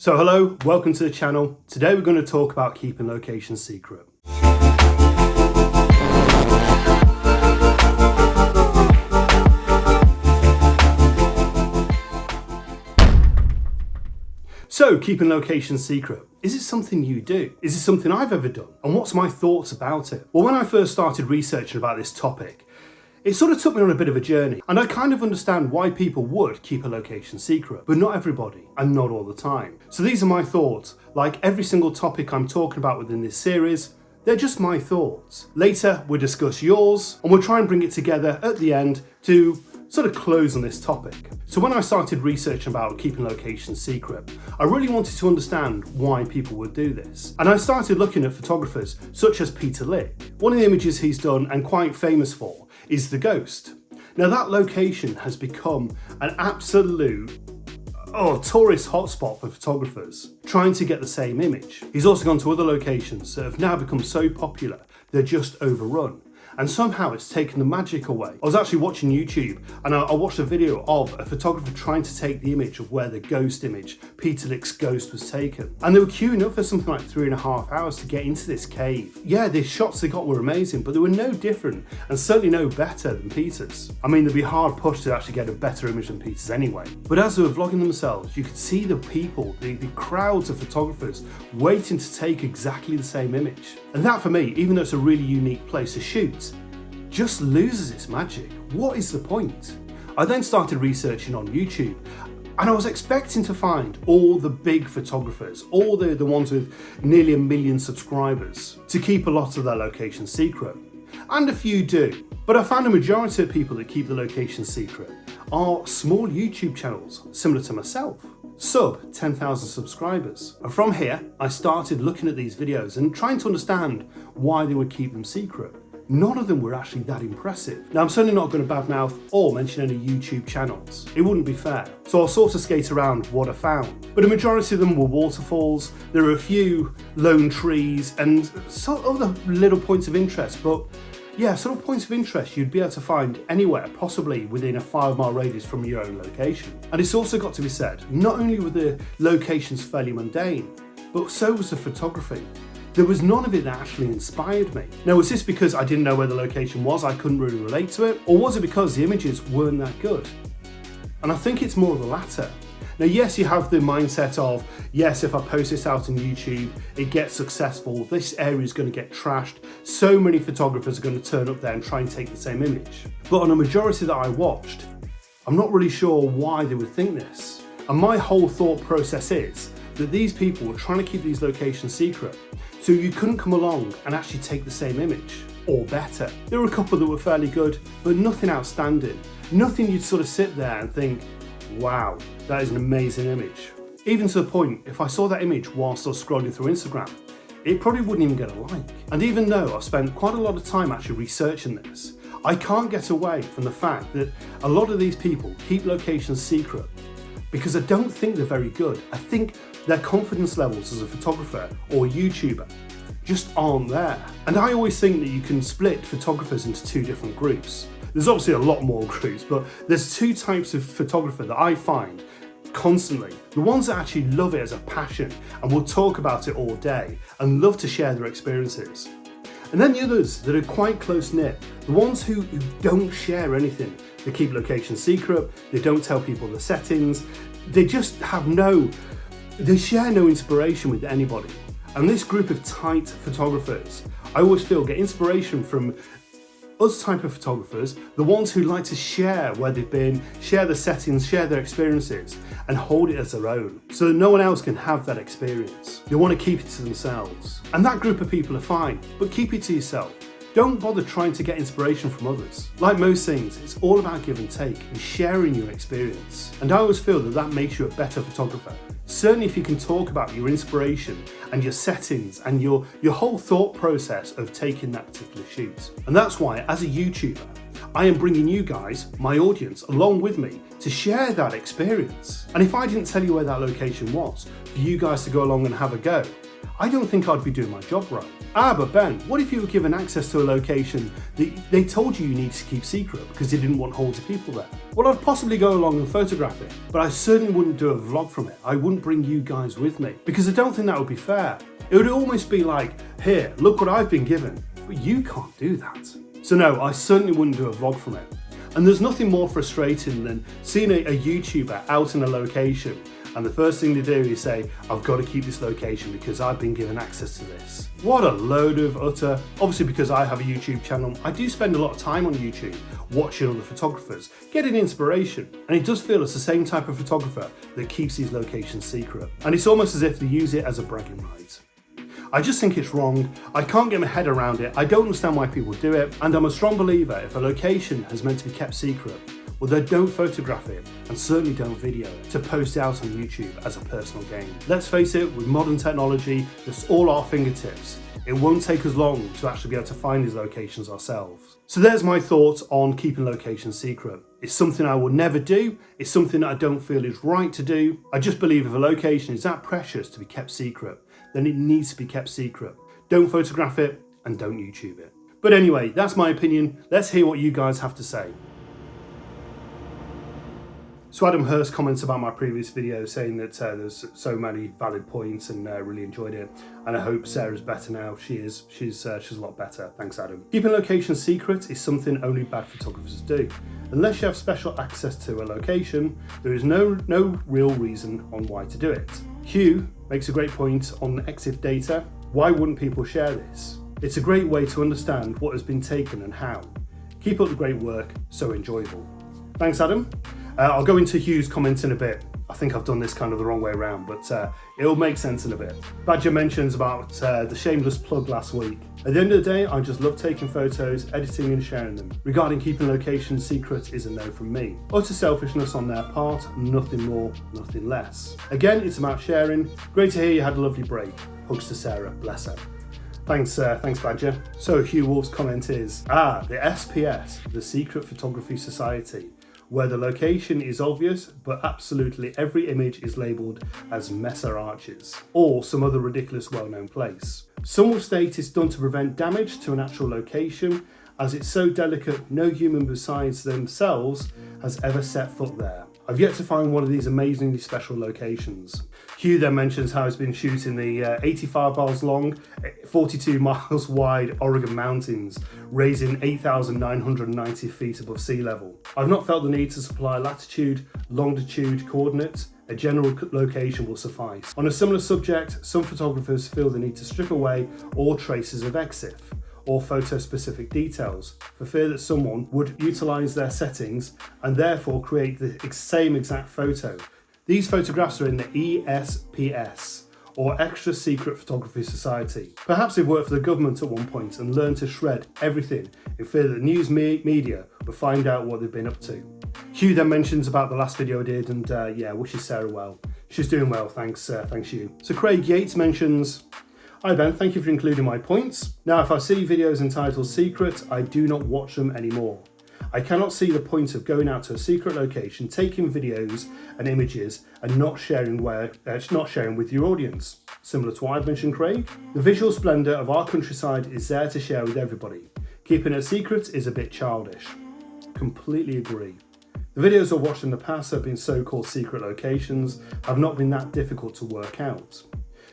So hello, welcome to the channel. Today we're going to talk about keeping locations secret. So, keeping locations secret, is it something you do? Is it something I've ever done? And what's my thoughts about it? Well, when I first started researching about this topic, it sort of took me on a bit of a journey, and I kind of understand why people would keep a location secret, but not everybody, and not all the time. So these are my thoughts. Like every single topic I'm talking about within this series, they're just my thoughts. Later, we'll discuss yours, and we'll try and bring it together at the end to sort of close on this topic. So when I started researching about keeping locations secret, I really wanted to understand why people would do this. And I started looking at photographers such as Peter Lick. One of the images he's done and quite famous for is the Ghost. Now that location has become an absolute tourist hotspot for photographers trying to get the same image. He's also gone to other locations that have now become so popular they're just overrun. And somehow it's taken the magic away. I was actually watching YouTube and I watched a video of a photographer trying to take the image of where the Ghost image, Peter Lick's Ghost, was taken. And they were queuing up for something like 3.5 hours to get into this cave. Yeah, the shots they got were amazing, but they were no different and certainly no better than Peter's. I mean, they'd be hard pushed to actually get a better image than Peter's anyway. But as they were vlogging themselves, you could see the people, the crowds of photographers waiting to take exactly the same image. And that for me, even though it's a really unique place to shoot, just loses its magic. What is the point? I then started researching on YouTube and I was expecting to find all the big photographers, all the ones with nearly 1 million subscribers, to keep a lot of their locations secret. And a few do. But I found a majority of people that keep the location secret are small YouTube channels, similar to myself. Sub 10,000 subscribers. And from here, I started looking at these videos and trying to understand why they would keep them secret. None of them were actually that impressive. Now, I'm certainly not going to badmouth or mention any YouTube channels. It wouldn't be fair. So I'll sort of skate around what I found. But a majority of them were waterfalls. There are a few lone trees and sort of other little points of interest. But yeah, sort of points of interest you'd be able to find anywhere, possibly within a 5-mile radius from your own location. And it's also got to be said, not only were the locations fairly mundane, but so was the photography. There was none of it that actually inspired me. Now, was this because I didn't know where the location was, I couldn't really relate to it? Or was it because the images weren't that good? And I think it's more of the latter. Now, yes, you have the mindset of, yes, if I post this out on YouTube, it gets successful, this area is going to get trashed, so many photographers are going to turn up there and try and take the same image. But on a majority that I watched, I'm not really sure why they would think this. And my whole thought process is that these people were trying to keep these locations secret, so you couldn't come along and actually take the same image, or better. There were a couple that were fairly good, but nothing outstanding. Nothing you'd sort of sit there and think, wow, that is an amazing image. Even to the point, if I saw that image whilst I was scrolling through Instagram, it probably wouldn't even get a like. And even though I've spent quite a lot of time actually researching this, I can't get away from the fact that a lot of these people keep locations secret because I don't think they're very good. I think their confidence levels as a photographer or YouTuber just aren't there. And I always think that you can split photographers into 2 different groups. There's obviously a lot more groups, but there's 2 types of photographer that I find constantly. The ones that actually love it as a passion and will talk about it all day and love to share their experiences. And then the others that are quite close-knit, the ones who don't share anything. They keep locations secret, they don't tell people the settings, they just have they share no inspiration with anybody. And this group of tight photographers, I always feel, get inspiration from us type of photographers, the ones who like to share where they've been, share the settings, share their experiences, and hold it as their own, so that no one else can have that experience. They want to keep it to themselves. And that group of people are fine, but keep it to yourself. Don't bother trying to get inspiration from others. Like most things, it's all about give and take and sharing your experience. And I always feel that that makes you a better photographer. Certainly if you can talk about your inspiration and your settings and your whole thought process of taking that particular shoot. And that's why, as a YouTuber, I am bringing you guys, my audience, along with me to share that experience. And if I didn't tell you where that location was, for you guys to go along and have a go, I don't think I'd be doing my job right. Ah, but Ben, what if you were given access to a location that they told you needed to keep secret because they didn't want hordes of people there? Well, I'd possibly go along and photograph it, but I certainly wouldn't do a vlog from it. I wouldn't bring you guys with me because I don't think that would be fair. It would almost be like, here, look what I've been given, but you can't do that. So no, I certainly wouldn't do a vlog from it. And there's nothing more frustrating than seeing a YouTuber out in a location and the first thing to do is say, I've got to keep this location because I've been given access to this. What a load of utter, obviously because I have a YouTube channel, I do spend a lot of time on YouTube watching other photographers, getting inspiration. And it does feel it's the same type of photographer that keeps these locations secret. And it's almost as if they use it as a bragging right. I just think it's wrong. I can't get my head around it. I don't understand why people do it. And I'm a strong believer if a location is meant to be kept secret, well, then don't photograph it and certainly don't video it to post out on YouTube as a personal gain. Let's face it, with modern technology, that's all our fingertips. It won't take us long to actually be able to find these locations ourselves. So there's my thoughts on keeping locations secret. It's something I will never do. It's something that I don't feel is right to do. I just believe if a location is that precious to be kept secret, then it needs to be kept secret. Don't photograph it and don't YouTube it. But anyway, that's my opinion. Let's hear what you guys have to say. So Adam Hurst comments about my previous video saying that there's so many valid points and really enjoyed it. And I hope Sarah's better now. She's a lot better. Thanks, Adam. Keeping locations secret is something only bad photographers do. Unless you have special access to a location, there is no real reason on why to do it. Hugh makes a great point on EXIF data. Why wouldn't people share this? It's a great way to understand what has been taken and how. Keep up the great work, so enjoyable. Thanks, Adam. I'll go into Hugh's comments in a bit. I think I've done this kind of the wrong way around, but it'll make sense in a bit. Badger mentions about the shameless plug last week. At the end of the day, I just love taking photos, editing and sharing them. Regarding keeping locations secret is a no from me. Utter selfishness on their part, nothing more, nothing less. Again, it's about sharing. Great to hear you had a lovely break. Hugs to Sarah, bless her. Thanks Badger. So Hugh Wolf's comment is, the SPS, the Secret Photography Society, where the location is obvious, but absolutely every image is labelled as Messer Arches, or some other ridiculous well-known place. Some will state it's done to prevent damage to an actual location, as it's so delicate no human besides themselves has ever set foot there. I've yet to find one of these amazingly special locations. Hugh then mentions how he's been shooting the 85 miles long, 42 miles wide Oregon mountains, raising 8,990 feet above sea level. I've not felt the need to supply latitude, longitude coordinates. A general location will suffice. On a similar subject, some photographers feel the need to strip away all traces of EXIF or photo-specific details for fear that someone would utilise their settings and therefore create the same exact photo. These photographs are in the ESPS, or Extra Secret Photography Society. Perhaps they've worked for the government at one point and learned to shred everything in fear that the news media will find out what they've been up to. Hugh then mentions about the last video I did and wishes Sarah well. She's doing well, thanks Hugh. So Craig Yates mentions, hi Ben, thank you for including my points. Now if I see videos entitled secret, I do not watch them anymore. I cannot see the point of going out to a secret location, taking videos and images and not sharing with your audience. Similar to what I've mentioned, Craig. The visual splendour of our countryside is there to share with everybody. Keeping it secret is a bit childish. Completely agree. The videos I've watched in the past have been so-called secret locations have not been that difficult to work out.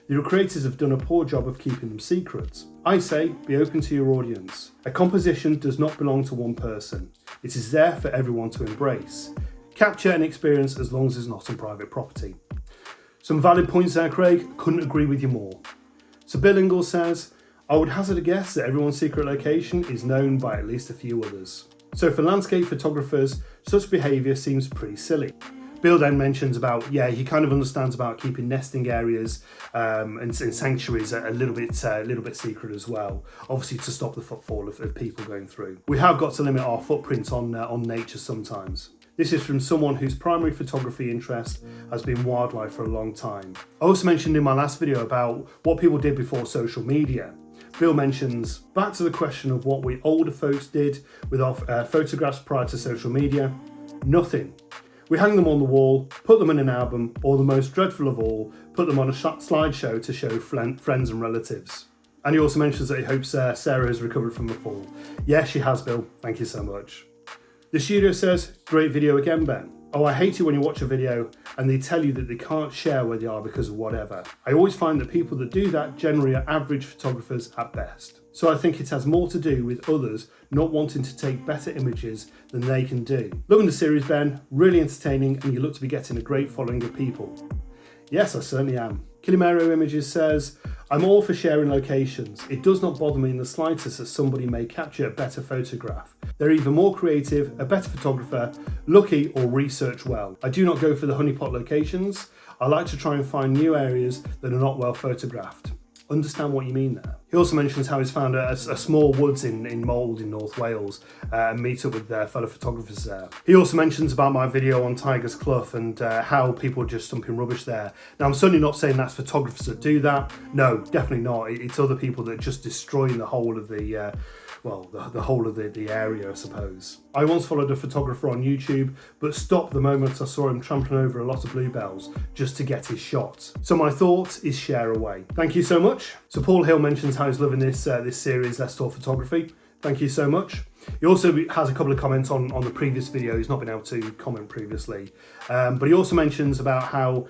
The creators have done a poor job of keeping them secret. I say, be open to your audience. A composition does not belong to one person. It is there for everyone to embrace. Capture and experience as long as it's not on private property. Some valid points there, Craig. Couldn't agree with you more. So Bill Ingalls says, I would hazard a guess that everyone's secret location is known by at least a few others. So for landscape photographers, such behaviour seems pretty silly. Bill then mentions about, he kind of understands about keeping nesting areas and sanctuaries a little bit secret as well, obviously to stop the footfall of people going through. We have got to limit our footprint on nature sometimes. This is from someone whose primary photography interest has been wildlife for a long time. I also mentioned in my last video about what people did before social media. Bill mentions, back to the question of what we older folks did with our photographs prior to social media, nothing. We hang them on the wall, put them in an album, or the most dreadful of all, put them on a slideshow to show friends and relatives. And he also mentions that he hopes Sarah has recovered from the fall. Yes, she has, Bill. Thank you so much. The studio says, great video again, Ben. Oh, I hate it when you watch a video and they tell you that they can't share where they are because of whatever. I always find that people that do that generally are average photographers at best. So I think it has more to do with others not wanting to take better images than they can do. Loving the series, Ben. Really entertaining, and you look to be getting a great following of people. Yes, I certainly am. Kilimero Images says, I'm all for sharing locations. It does not bother me in the slightest that somebody may capture a better photograph. They're either more creative, a better photographer, lucky, or research well. I do not go for the honeypot locations. I like to try and find new areas that are not well photographed. Understand what you mean there. He also mentions how he's found a small woods in Mold in North Wales and meet up with their fellow photographers there. He also mentions about my video on Tiger's Clough and how people are just dumping rubbish there. Now, I'm certainly not saying that's photographers that do that. No, definitely not. It's other people that just destroying the whole of the the whole of the area, I suppose. I once followed a photographer on YouTube, but stopped the moment I saw him trampling over a lot of bluebells just to get his shot. So my thought is share away. Thank you so much. So Paul Hill mentions how he's loving this series, Let's Talk Photography. Thank you so much. He also has a couple of comments on the previous video. He's not been able to comment previously. But he also mentions about how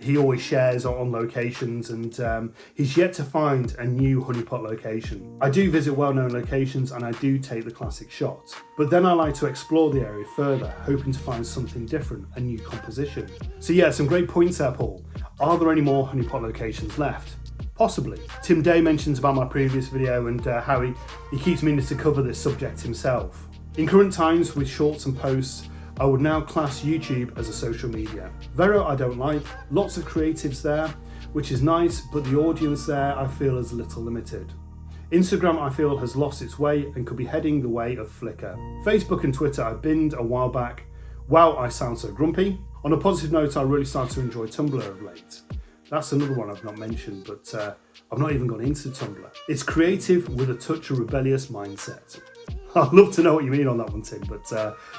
he always shares on locations and he's yet to find a new honeypot location. I do visit well-known locations and I do take the classic shots. But then I like to explore the area further, hoping to find something different, a new composition. So yeah, some great points there, Paul. Are there any more honeypot locations left? Possibly. Tim Day mentions about my previous video and how he keeps meaning to cover this subject himself. In current times with shorts and posts, I would now class YouTube as a social media. Vero I don't like, lots of creatives there, which is nice, but the audience there I feel is a little limited. Instagram I feel has lost its way and could be heading the way of Flickr. Facebook and Twitter I binned a while back. Wow, I sound so grumpy. On a positive note, I really started to enjoy Tumblr of late. That's another one I've not mentioned, but I've not even gone into Tumblr. It's creative with a touch of rebellious mindset. I'd love to know what you mean on that one, Tim, but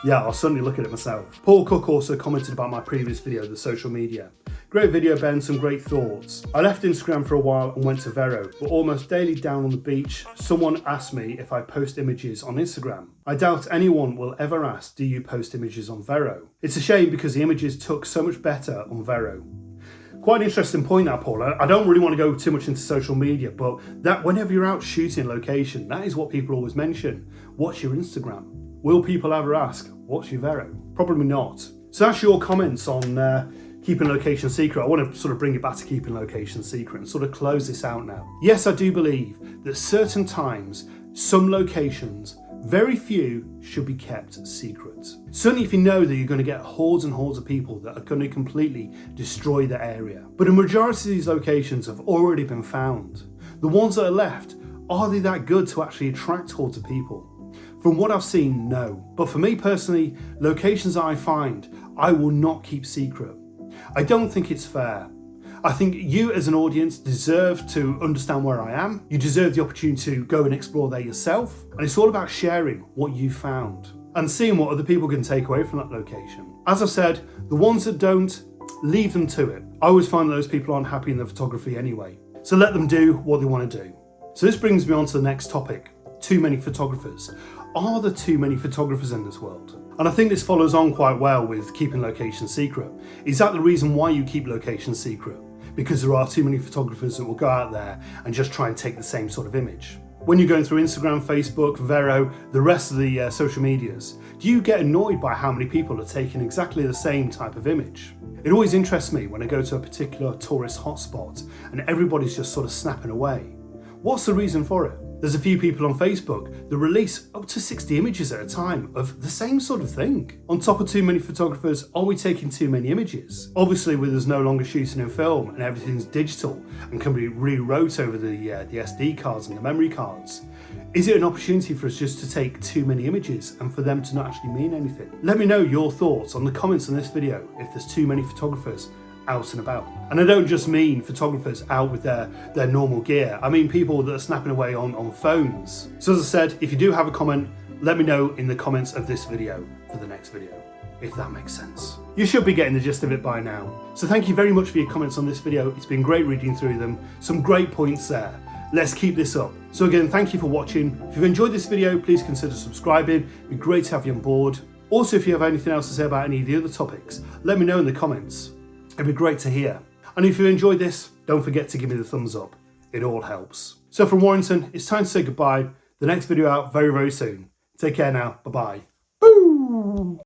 yeah, I'll certainly look at it myself. Paul Cook also commented about my previous video, the social media. Great video, Ben, some great thoughts. I left Instagram for a while and went to Vero, but almost daily down on the beach, someone asked me if I post images on Instagram. I doubt anyone will ever ask, do you post images on Vero? It's a shame because the images took so much better on Vero. Quite an interesting point now, Paul. I don't really want to go too much into social media, but that whenever you're out shooting location, that is what people always mention. What's your Instagram? Will people ever ask, what's your Vero? Probably not. So that's your comments on keeping location secret. I want to sort of bring it back to keeping location secret and sort of close this out now. Yes, I do believe that certain times, some locations, very few should be kept secret. Certainly if you know that you're going to get hordes and hordes of people that are going to completely destroy the area. But a majority of these locations have already been found. The ones that are left, are they that good to actually attract hordes of people? From what I've seen, no. But for me personally, locations that I find, I will not keep secret. I don't think it's fair. I think you as an audience deserve to understand where I am. You deserve the opportunity to go and explore there yourself. And it's all about sharing what you found and seeing what other people can take away from that location. As I said, the ones that don't, leave them to it. I always find that those people aren't happy in their photography anyway. So let them do what they want to do. So this brings me on to the next topic. Too many photographers. Are there too many photographers in this world? And I think this follows on quite well with keeping location secret. Is that the reason why you keep location secret? Because there are too many photographers that will go out there and just try and take the same sort of image. When you're going through Instagram, Facebook, Vero, the rest of the social medias, do you get annoyed by how many people are taking exactly the same type of image? It always interests me when I go to a particular tourist hotspot and everybody's just sort of snapping away. What's the reason for it? There's a few people on Facebook that release up to 60 images at a time of the same sort of thing. On top of too many photographers, are we taking too many images? Obviously, with us no longer shooting in film and everything's digital and can be rewrote over the SD cards and the memory cards, is it an opportunity for us just to take too many images and for them to not actually mean anything? Let me know your thoughts on the comments on this video if there's too many photographers out and about. And I don't just mean photographers out with their normal gear, I mean people that are snapping away on phones. So as I said, if you do have a comment, let me know in the comments of this video for the next video. if that makes sense. You should be getting the gist of it by now. So thank you very much for your comments on this video. It's been great reading through them. Some great points there. Let's keep this up. So again, thank you for watching. If you've enjoyed this video, please consider subscribing. It'd be great to have you on board. Also, if you have anything else to say about any of the other topics, let me know in the comments. It'd be great to hear. And if you enjoyed this, don't forget to give me the thumbs up. It all helps. So from Warrington, it's time to say goodbye. The next video out very, very soon. Take care now. Bye-bye. Boo!